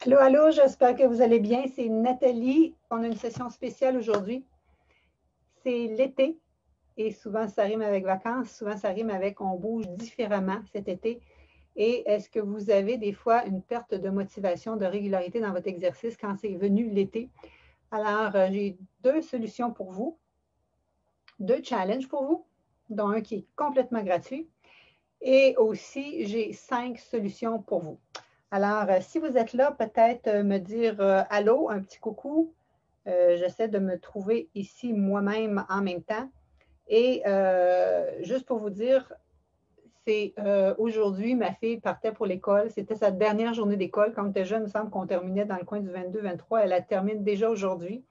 Allô, allô, j'espère que vous allez bien. C'est Nathalie. On a une session spéciale aujourd'hui. C'est l'été et souvent ça rime avec vacances, souvent ça rime avec on bouge différemment cet été. Et est-ce que vous avez des fois une perte de motivation, de régularité dans votre exercice quand c'est venu l'été? Alors, j'ai deux solutions pour vous, deux challenges pour vous, dont un qui est complètement gratuit. Et aussi, j'ai 5 solutions pour vous. Alors, si vous êtes là, peut-être me dire allô, un petit coucou. J'essaie de me trouver ici moi-même en même temps. Et juste pour vous dire, c'est aujourd'hui, ma fille partait pour l'école. C'était sa dernière journée d'école. Quand on était jeune, il me semble qu'on terminait dans le coin du 22-23. Elle la termine déjà aujourd'hui.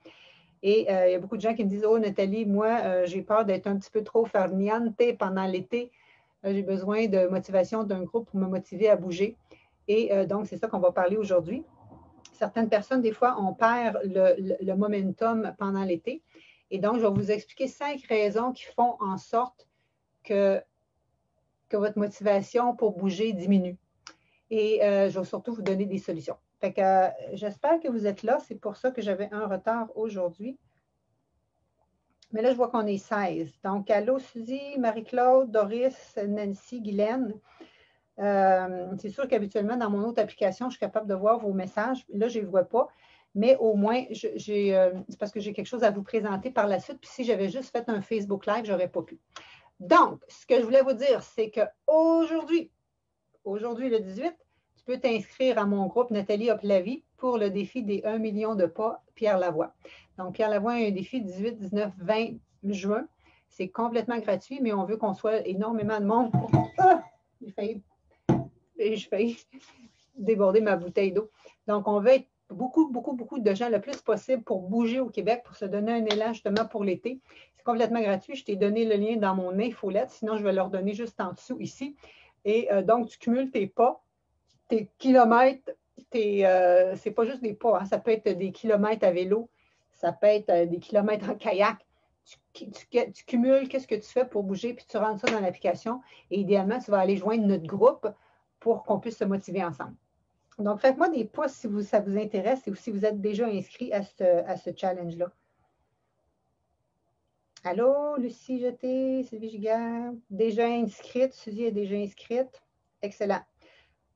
Et il y a beaucoup de gens qui me disent, oh Nathalie, moi, j'ai peur d'être un petit peu trop farniente pendant l'été. J'ai besoin de motivation d'un groupe pour me motiver à bouger. Et donc, c'est ça qu'on va parler aujourd'hui. Certaines personnes, des fois, on perd le momentum pendant l'été. Et donc, je vais vous expliquer 5 raisons qui font en sorte que votre motivation pour bouger diminue. Et je vais surtout vous donner des solutions. Fait que j'espère que vous êtes là. C'est pour ça que j'avais un retard aujourd'hui. Mais là, je vois qu'on est 16. Donc, allô Suzy, Marie-Claude, Doris, Nancy, Guylaine. C'est sûr qu'habituellement, dans mon autre application, je suis capable de voir vos messages. Là, je ne les vois pas. Mais au moins, c'est parce que j'ai quelque chose à vous présenter par la suite. Puis si j'avais juste fait un Facebook Live, je n'aurais pas pu. Donc, ce que je voulais vous dire, c'est qu'aujourd'hui, le 18, tu peux t'inscrire à mon groupe Nathalie Hop la vie pour le défi des 1 million de pas Pierre Lavoie. Donc, Pierre Lavoie a un défi 18, 19, 20 juin. C'est complètement gratuit, mais on veut qu'on soit énormément de monde. Ah! J'ai failli déborder ma bouteille d'eau. Donc, on veut être beaucoup, beaucoup, beaucoup de gens le plus possible pour bouger au Québec, pour se donner un élan justement pour l'été. C'est complètement gratuit. Je t'ai donné le lien dans mon infolette, sinon je vais le redonner juste en dessous ici. Et donc, tu cumules tes pas, tes kilomètres, c'est pas juste des pas, hein, ça peut être des kilomètres à vélo, ça peut être des kilomètres en kayak. Tu cumules qu'est-ce que tu fais pour bouger, puis tu rentres ça dans l'application. Et idéalement, tu vas aller joindre notre groupe pour qu'on puisse se motiver ensemble. Donc, faites-moi des pouces si ça vous intéresse ou si vous êtes déjà inscrit à ce challenge-là. Allô, Lucie Jeté, Sylvie Giguère, déjà inscrite. Suzy est déjà inscrite. Excellent.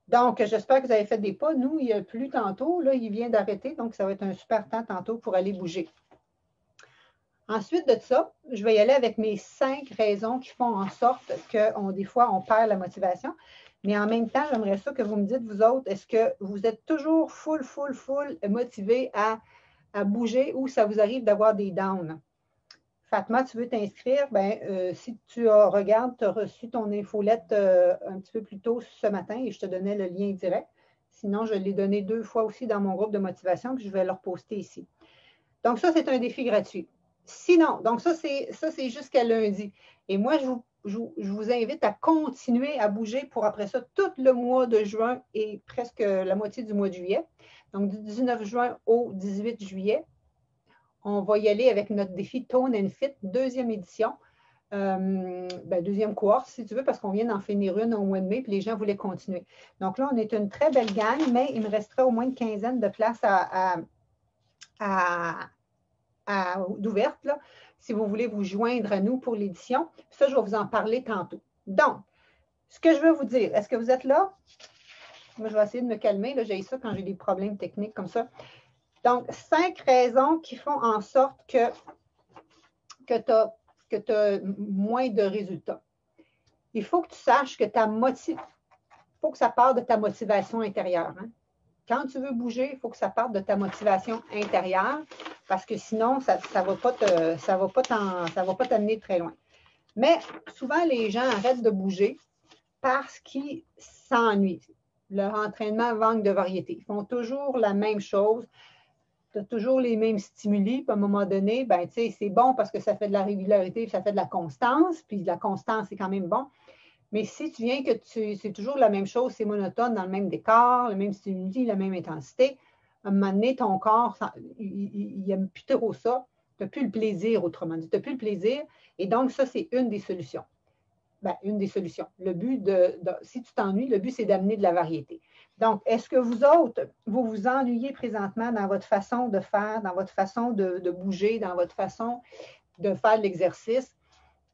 Donc, j'espère que vous avez fait des pas. Nous, il n'y a plus tantôt. Là, il vient d'arrêter. Donc, ça va être un super temps tantôt pour aller bouger. Ensuite de ça, je vais y aller avec mes 5 raisons qui font en sorte que des fois, on perd la motivation. Mais en même temps, j'aimerais ça que vous me dites, vous autres, est-ce que vous êtes toujours full motivé à bouger ou ça vous arrive d'avoir des downs? Fatma, tu veux t'inscrire? Si tu regardes, tu as reçu ton infolette un petit peu plus tôt ce matin et je te donnais le lien direct. Sinon, je l'ai donné 2 fois aussi dans mon groupe de motivation, puis je vais le reposter ici. Donc, ça, c'est un défi gratuit. Sinon, donc ça, c'est jusqu'à lundi. Et moi, je vous invite à continuer à bouger pour après ça tout le mois de juin et presque la moitié du mois de juillet. Donc, du 19 juin au 18 juillet, on va y aller avec notre défi Tone and Fit, deuxième édition. Deuxième cohorte, si tu veux, parce qu'on vient d'en finir une au mois de mai, puis les gens voulaient continuer. Donc là, on est une très belle gang, mais il me resterait au moins une quinzaine de places d'ouvertes, si vous voulez vous joindre à nous pour l'édition. Ça, je vais vous en parler tantôt. Donc, ce que je veux vous dire, est-ce que vous êtes là? Moi, je vais essayer de me calmer. Là, j'ai ça quand j'ai des problèmes techniques comme ça. Donc, 5 raisons qui font en sorte que tu as moins de résultats. Il faut que tu saches que faut que ça parte de ta motivation intérieure. Hein? Quand tu veux bouger, il faut que ça parte de ta motivation intérieure parce que sinon, ça ne va pas t'amener très loin. Mais souvent, les gens arrêtent de bouger parce qu'ils s'ennuient. Leur entraînement manque de variété. Ils font toujours la même chose. Tu as toujours les mêmes stimuli, puis à un moment donné, c'est bon parce que ça fait de la régularité, puis ça fait de la constance, puis la constance, c'est quand même bon. Mais si tu viens que c'est toujours la même chose, c'est monotone dans le même décor, le même stimuli, la même intensité, à un moment donné, ton corps, il n'aime plus trop ça. Tu n'as plus le plaisir, autrement dit. Tu n'as plus le plaisir. Et donc, ça, c'est une des solutions. une des solutions. Le but si tu t'ennuies, le but, c'est d'amener de la variété. Donc, est-ce que vous autres, vous vous ennuyez présentement dans votre façon de faire, dans votre façon de bouger, dans votre façon de faire de l'exercice?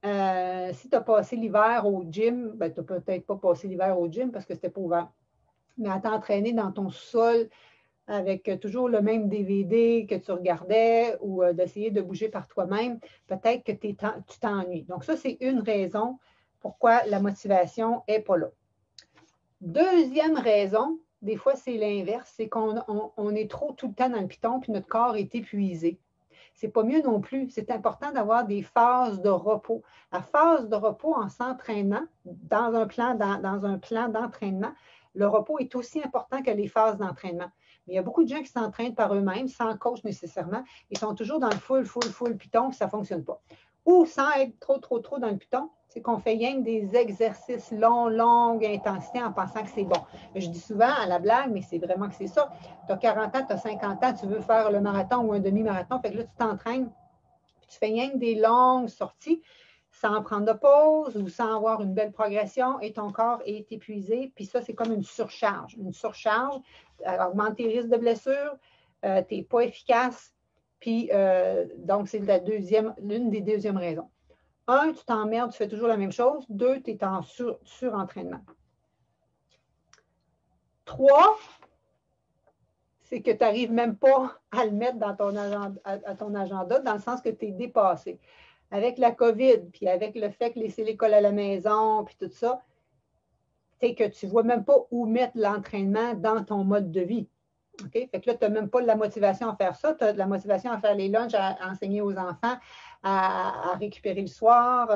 Si tu as passé l'hiver au gym, tu n'as peut-être pas passé l'hiver au gym parce que c'était pas ouvert. Mais à t'entraîner dans ton sol avec toujours le même DVD que tu regardais ou d'essayer de bouger par toi-même, peut-être que tu t'ennuies. Donc, ça, c'est une raison pourquoi la motivation n'est pas là. Deuxième raison, des fois, c'est l'inverse, c'est qu'on est trop tout le temps dans le piton puis notre corps est épuisé. C'est pas mieux non plus. C'est important d'avoir des phases de repos. La phase de repos en s'entraînant, dans un plan d'entraînement, le repos est aussi important que les phases d'entraînement. Mais il y a beaucoup de gens qui s'entraînent par eux-mêmes, sans coach nécessairement. Ils sont toujours dans le full piton, puis ça ne fonctionne pas. Ou sans être trop dans le piton, c'est qu'on fait rien que des exercices longue intensité en pensant que c'est bon. Je dis souvent à la blague, mais c'est vraiment que c'est ça. Tu as 40 ans, tu as 50 ans, tu veux faire le marathon ou un demi-marathon, fait que là, tu t'entraînes, tu fais rien que des longues sorties sans prendre de pause ou sans avoir une belle progression et ton corps est épuisé. Puis ça, c'est comme une surcharge. Une surcharge augmente tes risques de blessure, tu n'es pas efficace. Puis, donc, c'est l'une des deuxièmes raisons. 1, tu t'emmerdes, tu fais toujours la même chose. 2, tu es en surentraînement. 3, c'est que tu n'arrives même pas à le mettre dans ton agenda, dans le sens que tu es dépassé. Avec la COVID, puis avec le fait que laisser l'école à la maison, puis tout ça, c'est que tu ne vois même pas où mettre l'entraînement dans ton mode de vie. Okay? Fait que là, tu n'as même pas de la motivation à faire ça. Tu as de la motivation à faire les lunchs, à enseigner aux enfants, à récupérer le soir.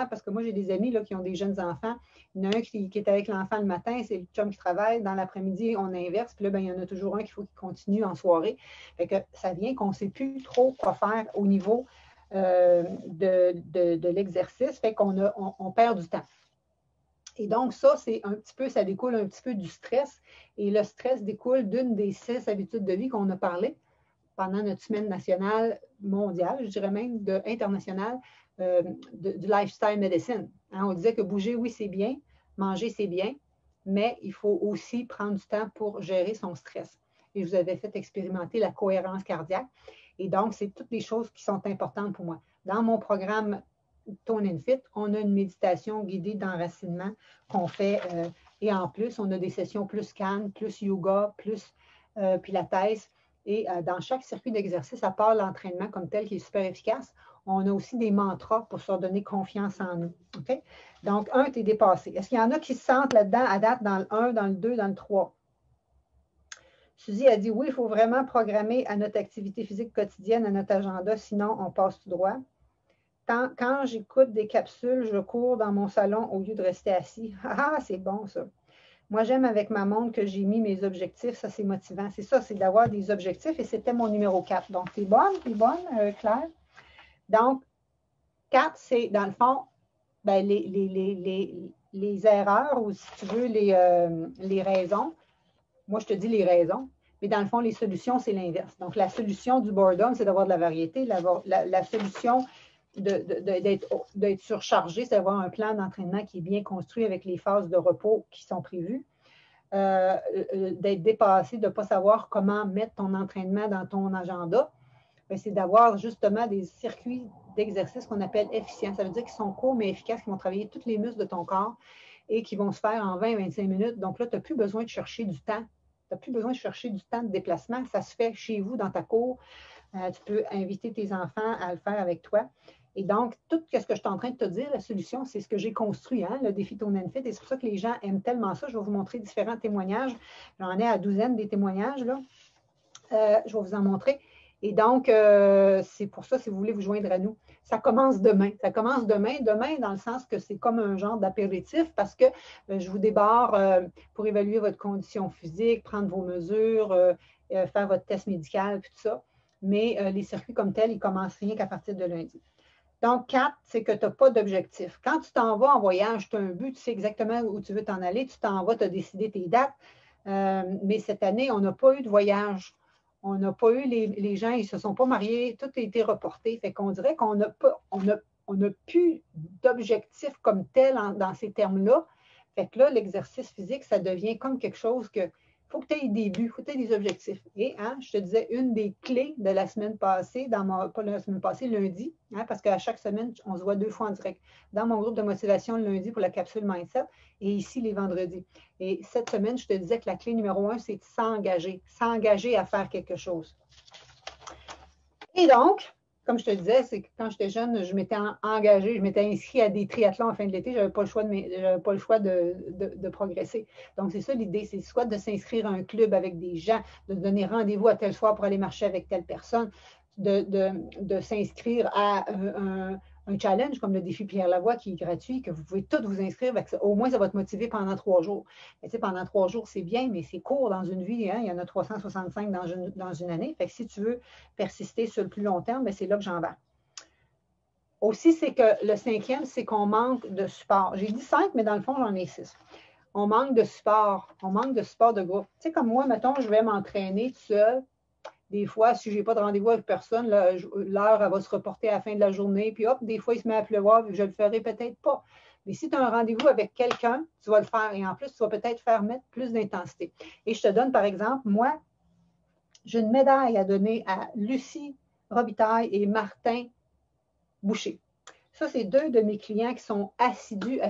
Parce que moi, j'ai des amis là, qui ont des jeunes enfants. Il y en a un qui est avec l'enfant le matin, c'est le chum qui travaille. Dans l'après-midi, on inverse. Puis là, il y en a toujours un qu'il faut qu'il continue en soirée. Fait que ça vient qu'on ne sait plus trop quoi faire au niveau de l'exercice. Fait qu'on perd du temps. Et donc, ça découle un petit peu du stress. Et le stress découle d'une des 6 habitudes de vie qu'on a parlé pendant notre semaine nationale mondiale, je dirais même internationale, du lifestyle medicine. On disait que bouger, oui, c'est bien, manger, c'est bien, mais il faut aussi prendre du temps pour gérer son stress. Et je vous avais fait expérimenter la cohérence cardiaque. Et donc, c'est toutes les choses qui sont importantes pour moi. Dans mon programme Tone and Fit, on a une méditation guidée d'enracinement qu'on fait. Et en plus, on a des sessions plus calmes, plus yoga, plus pilates. Et dans chaque circuit d'exercice, à part l'entraînement comme tel qui est super efficace, on a aussi des mantras pour se redonner confiance en nous. Okay? Donc, 1, tu es dépassé. Est-ce qu'il y en a qui se sentent là-dedans à date dans le 1, dans le 2, dans le 3? Suzy a dit oui, il faut vraiment programmer à notre activité physique quotidienne, à notre agenda, sinon on passe tout droit. Quand j'écoute des capsules, je cours dans mon salon au lieu de rester assis. Ah, c'est bon ça. Moi, j'aime avec ma montre que j'ai mis mes objectifs. Ça, c'est motivant. C'est ça, c'est d'avoir des objectifs et c'était mon numéro 4. Donc, t'es bonne, Claire? Donc, 4, c'est dans le fond, les erreurs ou si tu veux, les raisons. Moi, je te dis les raisons. Mais dans le fond, les solutions, c'est l'inverse. Donc, la solution du boredom, c'est d'avoir de la variété. La solution d'être surchargé, c'est d'avoir un plan d'entraînement qui est bien construit avec les phases de repos qui sont prévues. D'être dépassé, de ne pas savoir comment mettre ton entraînement dans ton agenda, c'est d'avoir justement des circuits d'exercice qu'on appelle efficients. Ça veut dire qu'ils sont courts mais efficaces, qui vont travailler tous les muscles de ton corps et qui vont se faire en 20-25 minutes. Donc là, tu n'as plus besoin de chercher du temps. Tu n'as plus besoin de chercher du temps de déplacement. Ça se fait chez vous, dans ta cour. Tu peux inviter tes enfants à le faire avec toi. Et donc, tout ce que je suis en train de te dire, la solution, c'est ce que j'ai construit, le défi Tone and Fit. Et c'est pour ça que les gens aiment tellement ça. Je vais vous montrer différents témoignages. J'en ai à douzaine des témoignages, là. Je vais vous en montrer. Et donc, c'est pour ça, si vous voulez vous joindre à nous, ça commence demain. Ça commence demain dans le sens que c'est comme un genre d'apéritif parce que je vous débarre pour évaluer votre condition physique, prendre vos mesures, faire votre test médical, puis tout ça. Mais les circuits comme tels, ils ne commencent rien qu'à partir de lundi. Donc, 4, c'est que tu n'as pas d'objectif. Quand tu t'en vas en voyage, tu as un but, tu sais exactement où tu veux t'en aller, tu t'en vas, tu as décidé tes dates. Mais cette année, on n'a pas eu de voyage. On n'a pas eu les gens, ils ne se sont pas mariés, tout a été reporté. Fait qu'on dirait qu'on n'a on n'a plus d'objectif comme tel dans ces termes-là. Fait que là, l'exercice physique, ça devient comme quelque chose que il faut que tu aies des buts, il faut que tu aies des objectifs. Et je te disais, une des clés de la semaine passée, pas la semaine passée, lundi, parce qu'à chaque semaine, on se voit 2 fois en direct, dans mon groupe de motivation le lundi pour la capsule Mindset et ici les vendredis. Et cette semaine, je te disais que la clé numéro 1, c'est de s'engager à faire quelque chose. Et donc, comme je te disais, c'est que quand j'étais jeune, je m'étais engagée, je m'étais inscrite à des triathlons en fin de l'été, je n'avais pas le choix de progresser. Donc, c'est ça l'idée, c'est soit de s'inscrire à un club avec des gens, de donner rendez-vous à tel soir pour aller marcher avec telle personne, de s'inscrire à un challenge comme le défi Pierre Lavoie qui est gratuit, que vous pouvez tous vous inscrire, au moins ça va te motiver pendant 3 jours. Mais, pendant 3 jours, c'est bien, mais c'est court dans une vie, il y en a 365 dans une année. Fait que si tu veux persister sur le plus long terme, c'est là que j'en vais. Aussi, c'est que le 5e, c'est qu'on manque de support. J'ai dit 5, mais dans le fond, j'en ai 6. On manque de support. On manque de support de groupe. Tu sais, comme moi, mettons, je vais m'entraîner tout seul. Des fois, si je n'ai pas de rendez-vous avec personne, l'heure, elle va se reporter à la fin de la journée. Puis hop, des fois, il se met à pleuvoir, je ne le ferai peut-être pas. Mais si tu as un rendez-vous avec quelqu'un, tu vas le faire. Et en plus, tu vas peut-être faire mettre plus d'intensité. Et je te donne, par exemple, moi, j'ai une médaille à donner à Lucie Robitaille et Martin Boucher. Ça, c'est 2 de mes clients qui sont assidus.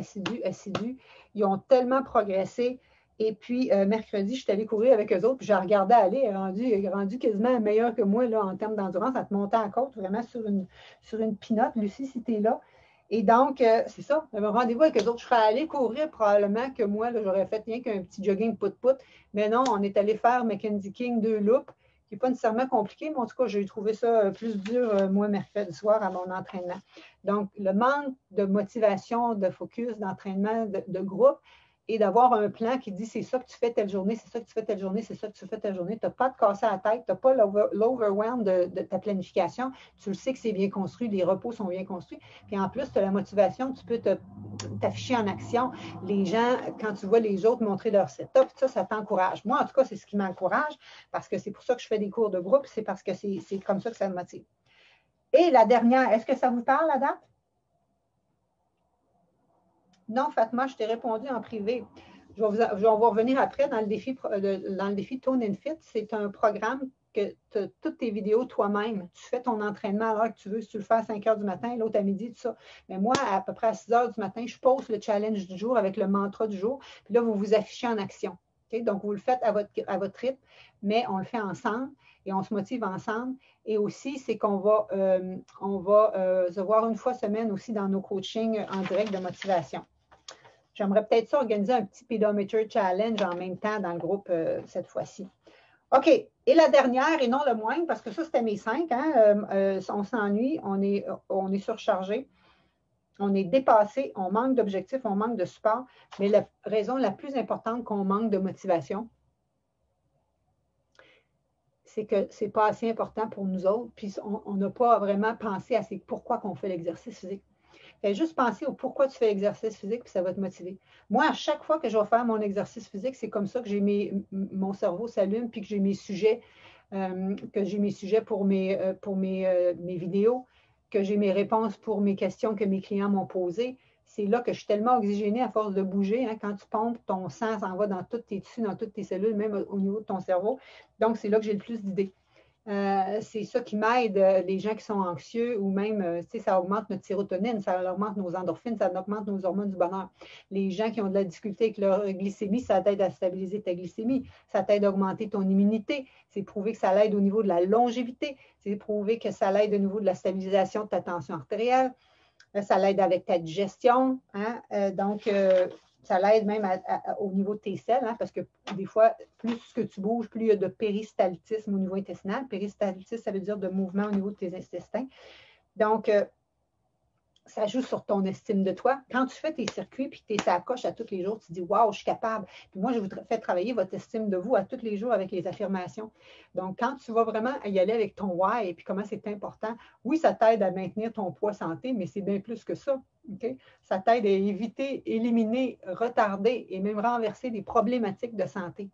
Ils ont tellement progressé. Et puis, mercredi, je suis allée courir avec eux autres, puis je regardais aller, elle est rendue quasiment meilleure que moi là, en termes d'endurance. Elle te montait en côte, vraiment sur une pinotte, Lucie, si tu es là. Et donc, c'est ça, un rendez-vous avec eux autres. Je serais allée courir probablement que moi, j'aurais fait rien qu'un petit jogging pout-pout. Mais non, on est allé faire Mackenzie King 2 loops, qui n'est pas nécessairement compliqué, mais en tout cas, j'ai trouvé ça plus dur, moi, mercredi soir à mon entraînement. Donc, le manque de motivation, de focus, d'entraînement, de groupe, et d'avoir un plan qui dit c'est ça que tu fais telle journée, c'est ça que tu fais telle journée, c'est ça que tu fais telle journée. Tu n'as pas de casser à la tête, tu n'as pas l'overwhelm de ta planification. Tu le sais que c'est bien construit, les repos sont bien construits. Puis en plus, tu as la motivation, tu peux t'afficher en action. Les gens, quand tu vois les autres montrer leur setup, ça t'encourage. Moi, en tout cas, c'est ce qui m'encourage parce que c'est pour ça que je fais des cours de groupe, c'est parce que c'est comme ça que ça me motive. Et la dernière, est-ce que ça vous parle, la date? Non, Fatma, je t'ai répondu en privé. On va revenir après dans le défi Tone and Fit. C'est un programme que tu as toutes tes vidéos toi-même. Tu fais ton entraînement à l'heure que tu veux. Si tu le fais à 5 heures du matin, l'autre à midi, tout ça. Mais moi, à peu près à 6 heures du matin, je pose le challenge du jour avec le mantra du jour. Puis là, vous vous affichez en action. Okay? Donc, vous le faites à votre rythme, mais on le fait ensemble et on se motive ensemble. Et aussi, c'est qu'on va se voir une fois semaine aussi dans nos coachings en direct de motivation. J'aimerais peut-être ça organiser un petit pedometer challenge en même temps dans le groupe cette fois-ci. OK. Et la dernière, et non le moindre, parce que ça, c'était mes 5. On s'ennuie, on est surchargé, on est dépassé, on manque d'objectifs, on manque de support. Mais la raison la plus importante qu'on manque de motivation, c'est que ce n'est pas assez important pour nous autres, puis on n'a pas vraiment pensé à pourquoi qu'on fait l'exercice physique. Fais juste penser au pourquoi tu fais l'exercice physique, puis ça va te motiver. Moi, à chaque fois que je vais faire mon exercice physique, c'est comme ça que mon cerveau s'allume, puis que j'ai mes sujets, pour mes vidéos, que j'ai mes réponses pour mes questions que mes clients m'ont posées. C'est là que je suis tellement oxygénée à force de bouger. Quand tu pompes, ton sang s'en va dans tous tes tissus, dans toutes tes cellules, même au niveau de ton cerveau. Donc, c'est là que j'ai le plus d'idées. C'est ça qui m'aide, les gens qui sont anxieux ou même, ça augmente notre sérotonine, ça augmente nos endorphines, ça augmente nos hormones du bonheur. Les gens qui ont de la difficulté avec leur glycémie, ça t'aide à stabiliser ta glycémie, ça t'aide à augmenter ton immunité, c'est prouvé que ça l'aide au niveau de la longévité, c'est prouvé que ça l'aide au niveau de la stabilisation de ta tension artérielle, ça l'aide avec ta digestion, donc ça l'aide même au niveau de tes selles, parce que des fois, plus que tu bouges, plus il y a de péristaltisme au niveau intestinal. Péristaltisme, ça veut dire de mouvement au niveau de tes intestins. Donc, ça joue sur ton estime de toi. Quand tu fais tes circuits puis que tu es à la coche à tous les jours, tu te dis « Wow, je suis capable ». Puis moi, je vous fais travailler votre estime de vous à tous les jours avec les affirmations. Donc, quand tu vas vraiment y aller avec ton « why » et puis comment c'est important, oui, ça t'aide à maintenir ton poids santé, mais c'est bien plus que ça. Okay? Ça t'aide à éviter, éliminer, retarder et même renverser des problématiques de santé.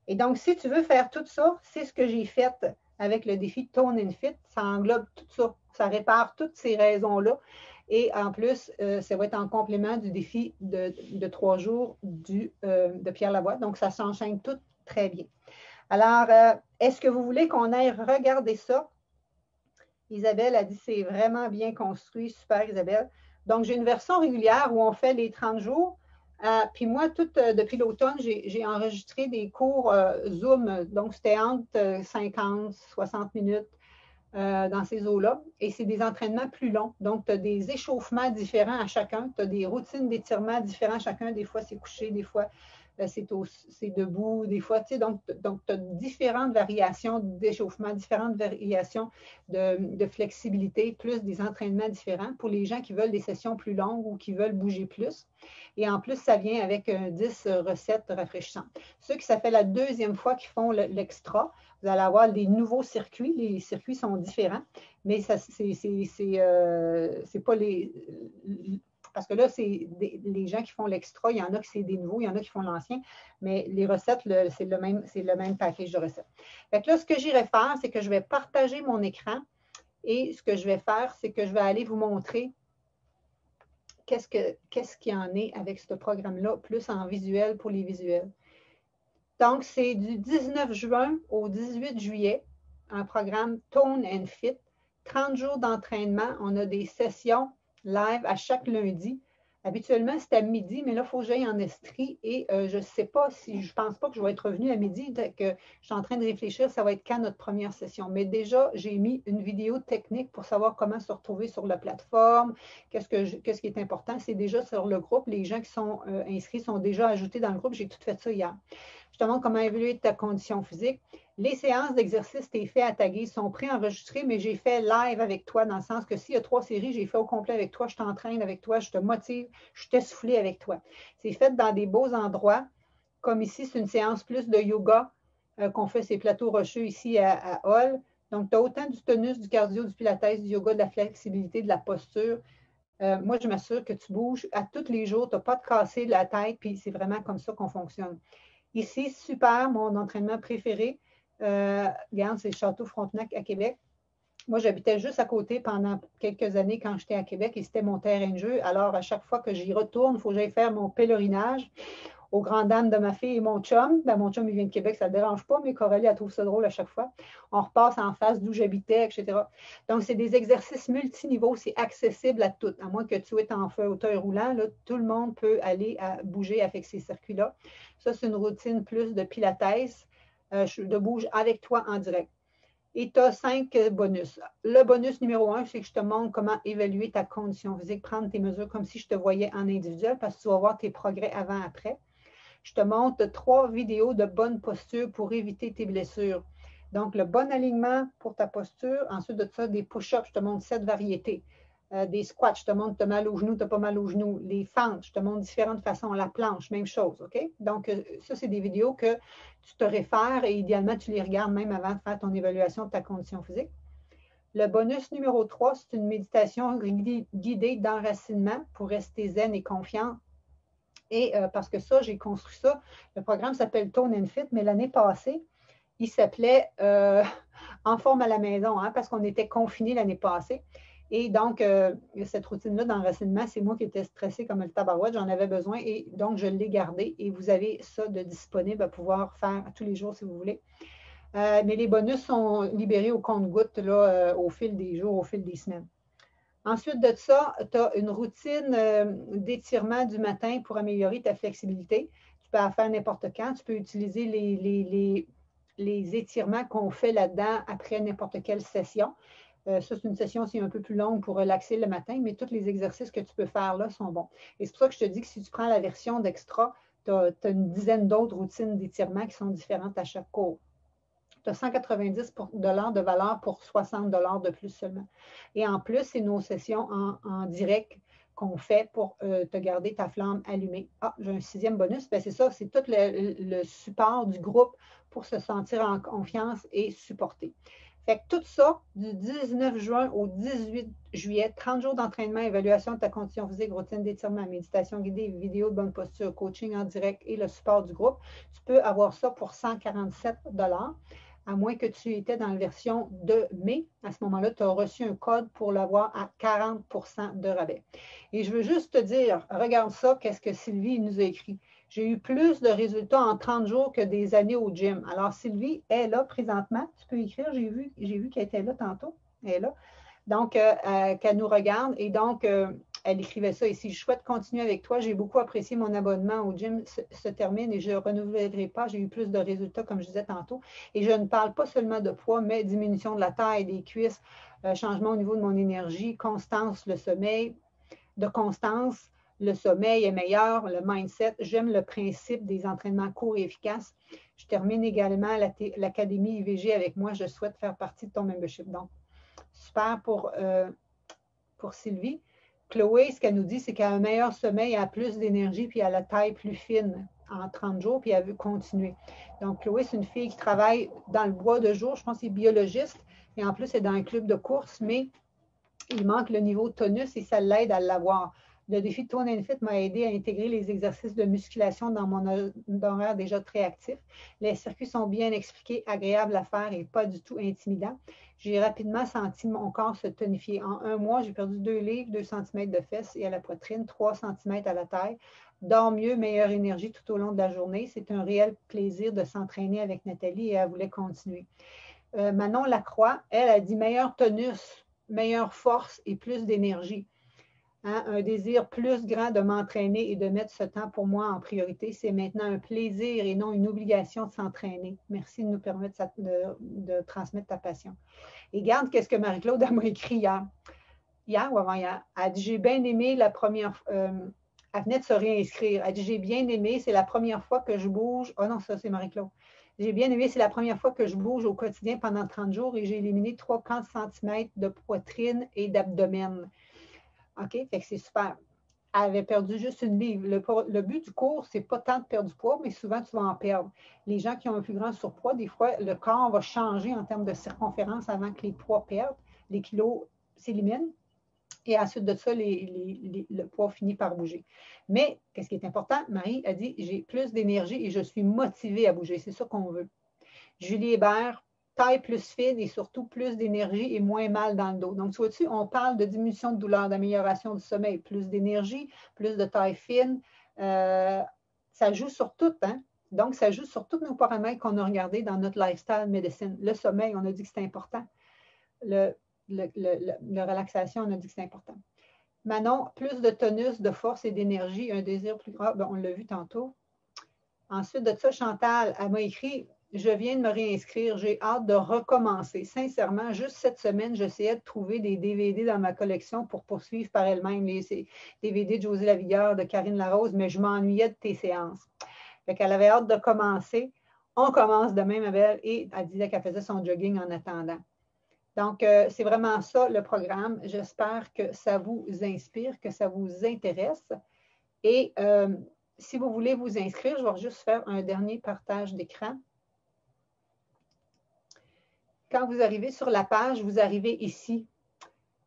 Et donc, si tu veux faire tout ça, c'est ce que j'ai fait avec le défi Tone and Fit. Ça englobe tout ça. Ça répare toutes ces raisons-là. Et en plus, ça va être en complément du défi de 3 jours de Pierre Lavoie. Donc, ça s'enchaîne tout très bien. Alors, est-ce que vous voulez qu'on aille regarder ça? Isabelle a dit c'est vraiment bien construit. Super, Isabelle. Donc, j'ai une version régulière où on fait les 30 jours. Puis moi, depuis l'automne, j'ai enregistré des cours Zoom. Donc, c'était entre 50, 60 minutes dans ces eaux-là. Et c'est des entraînements plus longs. Donc, tu as des échauffements différents à chacun. Tu as des routines d'étirement différents à chacun. Des fois, c'est couché, des fois, c'est debout, des fois, tu sais, donc tu as différentes variations d'échauffement, différentes variations de flexibilité, plus des entraînements différents pour les gens qui veulent des sessions plus longues ou qui veulent bouger plus. Et en plus, ça vient avec 10 recettes rafraîchissantes. Ceux qui, ça fait la deuxième fois qu'ils font l'extra, vous allez avoir des nouveaux circuits. Les circuits sont différents, mais c'est pas les... Parce que là, c'est les gens qui font l'extra, il y en a qui c'est des nouveaux, il y en a qui font l'ancien, mais les recettes, c'est le même package de recettes. Fait que là, ce que j'irai faire, c'est que je vais partager mon écran et ce que je vais faire, c'est que je vais aller vous montrer qu'est-ce qu'il y en est avec ce programme-là, plus en visuel pour les visuels. Donc, c'est du 19 juin au 18 juillet, un programme Tone and Fit, 30 jours d'entraînement. On a des sessions live à chaque lundi. Habituellement, c'est à midi, mais là, il faut que j'aille en Estrie et je ne sais pas si, je ne pense pas que je vais être revenue à midi, que je suis en train de réfléchir, ça va être quand notre première session. Mais déjà, j'ai mis une vidéo technique pour savoir comment se retrouver sur la plateforme, qu'est-ce qui est important. C'est déjà sur le groupe. Les gens qui sont inscrits sont déjà ajoutés dans le groupe. J'ai tout fait ça hier. Je te montre comment évaluer ta condition physique. Les séances d'exercice, tes faits à taguer sont préenregistrés, mais j'ai fait live avec toi dans le sens que s'il y a 3 séries, j'ai fait au complet avec toi, je t'entraîne avec toi, je te motive, je t'essouffle avec toi. C'est fait dans des beaux endroits, comme ici, c'est une séance plus de yoga qu'on fait ces plateaux rocheux ici à Hall. Donc, tu as autant du tonus, du cardio, du pilates, du yoga, de la flexibilité, de la posture. Moi, je m'assure que tu bouges à tous les jours, tu n'as pas de casser la tête, puis c'est vraiment comme ça qu'on fonctionne. Ici, super, mon entraînement préféré. Regarde, c'est le Château Frontenac à Québec. Moi, j'habitais juste à côté pendant quelques années quand j'étais à Québec et c'était mon terrain de jeu. Alors, à chaque fois que j'y retourne, il faut que j'aille faire mon pèlerinage aux grandes dames de ma fille et mon chum. Ben, mon chum, il vient de Québec, ça ne dérange pas, mais Coralie, elle trouve ça drôle à chaque fois. On repasse en face d'où j'habitais, etc. Donc, c'est des exercices multiniveaux, c'est accessible à toutes. À moins que tu aies en fauteuil roulant, là, tout le monde peut aller bouger avec ces circuits-là. Ça, c'est une routine plus de pilates, de bouge avec toi en direct. Et tu as 5 bonus. Le bonus numéro 1, c'est que je te montre comment évaluer ta condition physique, prendre tes mesures comme si je te voyais en individuel parce que tu vas voir tes progrès avant-après. Je te montre 3 vidéos de bonne posture pour éviter tes blessures. Donc, le bon alignement pour ta posture. Ensuite de ça, des push-ups, je te montre 7 variétés. Des squats, je te montre tu as mal aux genoux, tu n'as pas mal aux genoux. Les fentes, je te montre différentes façons. La planche, même chose, OK? Donc, ça, c'est des vidéos que tu te réfères et idéalement, tu les regardes même avant de faire ton évaluation de ta condition physique. Le bonus numéro 3, c'est une méditation guidée d'enracinement pour rester zen et confiant. Et parce que ça, j'ai construit ça. Le programme s'appelle Tone and Fit, mais l'année passée, il s'appelait En forme à la maison, hein, parce qu'on était confinés l'année passée. Et donc, cette routine-là d'enracinement, c'est moi qui étais stressée comme le tabarouette, j'en avais besoin et donc je l'ai gardé. Et vous avez ça de disponible à pouvoir faire tous les jours si vous voulez. Mais les bonus sont libérés au compte-gouttes au fil des jours, au fil des semaines. Ensuite de ça, tu as une routine d'étirement du matin pour améliorer ta flexibilité. Tu peux la faire n'importe quand. Tu peux utiliser les étirements qu'on fait là-dedans après n'importe quelle session. Ça, c'est une session aussi un peu plus longue pour relaxer le matin, mais tous les exercices que tu peux faire là sont bons. Et c'est pour ça que je te dis que si tu prends la version d'extra, tu as une dizaine d'autres routines d'étirement qui sont différentes à chaque cours. Tu as 190 $ de valeur pour 60 $ de plus seulement. Et en plus, c'est nos sessions en direct qu'on fait pour te garder ta flamme allumée. Ah, j'ai un 6e bonus. Ben, c'est ça, c'est tout le support du groupe pour se sentir en confiance et supporter. Fait que tout ça, du 19 juin au 18 juillet, 30 jours d'entraînement, évaluation de ta condition physique, routine d'étirement, méditation guidée, vidéo de bonne posture, coaching en direct et le support du groupe. Tu peux avoir ça pour 147 $. à moins que tu étais dans la version de mai. À ce moment-là, tu as reçu un code pour l'avoir à 40 % de rabais. Et je veux juste te dire, regarde ça, qu'est-ce que Sylvie nous a écrit. J'ai eu plus de résultats en 30 jours que des années au gym. Alors, Sylvie est là présentement. Tu peux écrire, j'ai vu qu'elle était là tantôt. Elle est là. Donc, qu'elle nous regarde. Et donc, elle écrivait ça ici. Je souhaite continuer avec toi. J'ai beaucoup apprécié mon abonnement au gym se termine et je ne renouvellerai pas. J'ai eu plus de résultats, comme je disais tantôt. Et je ne parle pas seulement de poids, mais diminution de la taille, des cuisses, changement au niveau de mon énergie, constance, le sommeil, de constance. Le sommeil est meilleur, le mindset. J'aime le principe des entraînements courts et efficaces. Je termine également l'Académie IVG avec moi. Je souhaite faire partie de ton membership. Donc, super pour Sylvie. Chloé, ce qu'elle nous dit, c'est qu'elle a un meilleur sommeil, elle a plus d'énergie, puis elle a la taille plus fine en 30 jours, puis elle veut continuer. Donc, Chloé, c'est une fille qui travaille dans le bois de jour. Je pense qu'elle est biologiste, et en plus, elle est dans un club de course, mais il manque le niveau de tonus et ça l'aide à l'avoir. Le défi de Tone and Fit m'a aidé à intégrer les exercices de musculation dans mon horaire déjà très actif. Les circuits sont bien expliqués, agréables à faire et pas du tout intimidants. J'ai rapidement senti mon corps se tonifier. En un mois, j'ai perdu 2 livres, 2 cm de fesses et à la poitrine, 3 cm à la taille. Dors mieux, meilleure énergie tout au long de la journée. C'est un réel plaisir de s'entraîner avec Nathalie et elle voulait continuer. Manon Lacroix, elle a dit meilleur tonus, meilleure force et plus d'énergie. Hein, un désir plus grand de m'entraîner et de mettre ce temps pour moi en priorité. C'est maintenant un plaisir et non une obligation de s'entraîner. Merci de nous permettre de transmettre ta passion. Et regarde qu'est-ce que Marie-Claude m'a écrit hier. Hier ou avant-hier. Elle dit, j'ai bien aimé la première fois. Elle venait de se réinscrire. Elle dit, j'ai bien aimé, c'est la première fois que je bouge. Oh non, ça c'est Marie-Claude. J'ai bien aimé, c'est la première fois que je bouge au quotidien pendant 30 jours et j'ai éliminé 3-4 cm de poitrine et d'abdomen. OK? Fait que c'est super. Elle avait perdu juste une livre. Le but du cours, c'est pas tant de perdre du poids, mais souvent, tu vas en perdre. Les gens qui ont un plus grand surpoids, des fois, le corps va changer en termes de circonférence avant que les poids perdent. Les kilos s'éliminent. Et ensuite de ça, le poids finit par bouger. Mais, qu'est-ce qui est important? Marie a dit, j'ai plus d'énergie et je suis motivée à bouger. C'est ça qu'on veut. Julie Hébert, taille plus fine et surtout plus d'énergie et moins mal dans le dos. Donc, tu vois-tu, on parle de diminution de douleur, d'amélioration du sommeil, plus d'énergie, plus de taille fine. Ça joue sur tout, hein? Donc, ça joue sur tous nos paramètres qu'on a regardés dans notre lifestyle medicine. Le sommeil, on a dit que c'est important. La relaxation, on a dit que c'est important. Manon, plus de tonus, de force et d'énergie, un désir plus grand. Ben, on l'a vu tantôt. Ensuite de ça, Chantal, elle m'a écrit, je viens de me réinscrire, j'ai hâte de recommencer. Sincèrement, juste cette semaine, j'essayais de trouver des DVD dans ma collection pour poursuivre par elle-même les DVD de Josée Lavigueur, de Karine Larose, mais je m'ennuyais de tes séances. Fait qu'elle avait hâte de commencer. On commence demain, ma belle, et elle disait qu'elle faisait son jogging en attendant. Donc, c'est vraiment ça le programme. J'espère que ça vous inspire, que ça vous intéresse. Et si vous voulez vous inscrire, je vais juste faire un dernier partage d'écran. Quand vous arrivez sur la page, vous arrivez ici.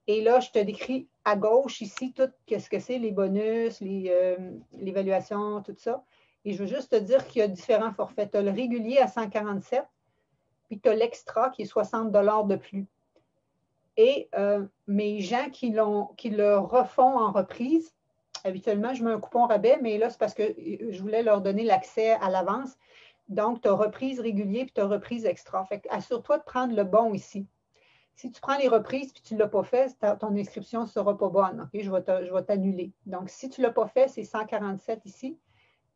Et là, je te décris à gauche ici tout ce que c'est, les bonus, l'évaluation, tout ça. Et je veux juste te dire qu'il y a différents forfaits. Tu as le régulier à 147, puis tu as l'extra qui est 60 $ de plus. Et mes gens qui le refont en reprise, habituellement, je mets un coupon rabais, mais là, c'est parce que je voulais leur donner l'accès à l'avance. Donc, tu as reprise régulier puis tu as reprise extra. Fait assure-toi de prendre le bon ici. Si tu prends les reprises puis tu ne l'as pas fait, ton inscription ne sera pas bonne. Okay? Je vais t'annuler. Donc, si tu ne l'as pas fait, c'est 147 ici.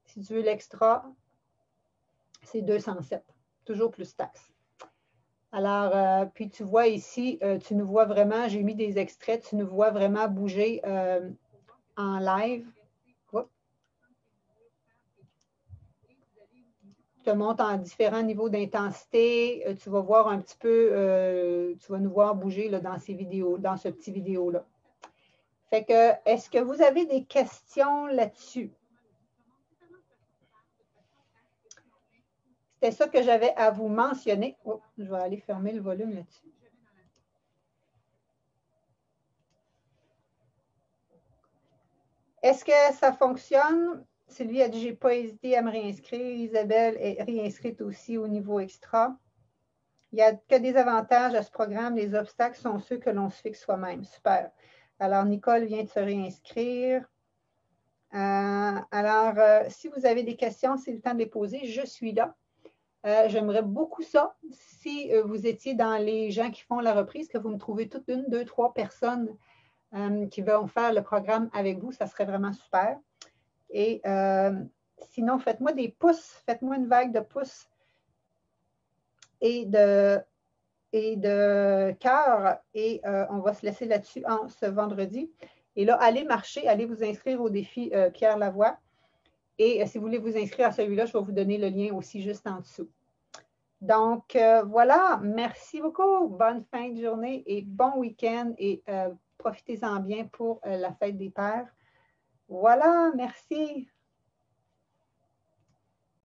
Si tu veux l'extra, c'est 207. Toujours plus taxes. Alors, puis tu vois ici, tu nous vois vraiment, j'ai mis des extraits, tu nous vois vraiment bouger en live. Oups. Je te montre en différents niveaux d'intensité. Tu vas voir un petit peu, tu vas nous voir bouger là, dans ces vidéos, dans ce petit vidéo-là. Fait que, est-ce que vous avez des questions là-dessus? C'était ça que j'avais à vous mentionner. Oh, je vais aller fermer le volume là-dessus. Est-ce que ça fonctionne? Sylvie a dit, je n'ai pas hésité à me réinscrire. Isabelle est réinscrite aussi au niveau extra. Il n'y a que des avantages à ce programme. Les obstacles sont ceux que l'on se fixe soi-même. Super. Alors, Nicole vient de se réinscrire. Si vous avez des questions, c'est le temps de les poser. Je suis là. J'aimerais beaucoup ça. Si vous étiez dans les gens qui font la reprise, que vous me trouvez toutes une, deux, trois personnes qui vont faire le programme avec vous, ça serait vraiment super. Et sinon, faites-moi des pouces. Faites-moi une vague de pouces et de cœur. Et on va se laisser là-dessus ce vendredi. Et là, allez marcher, allez vous inscrire au défi Pierre Lavoie. Et si vous voulez vous inscrire à celui-là, je vais vous donner le lien aussi juste en dessous. Donc, voilà. Merci beaucoup. Bonne fin de journée et bon week-end. Et profitez-en bien pour la fête des pères. Voilà. Merci.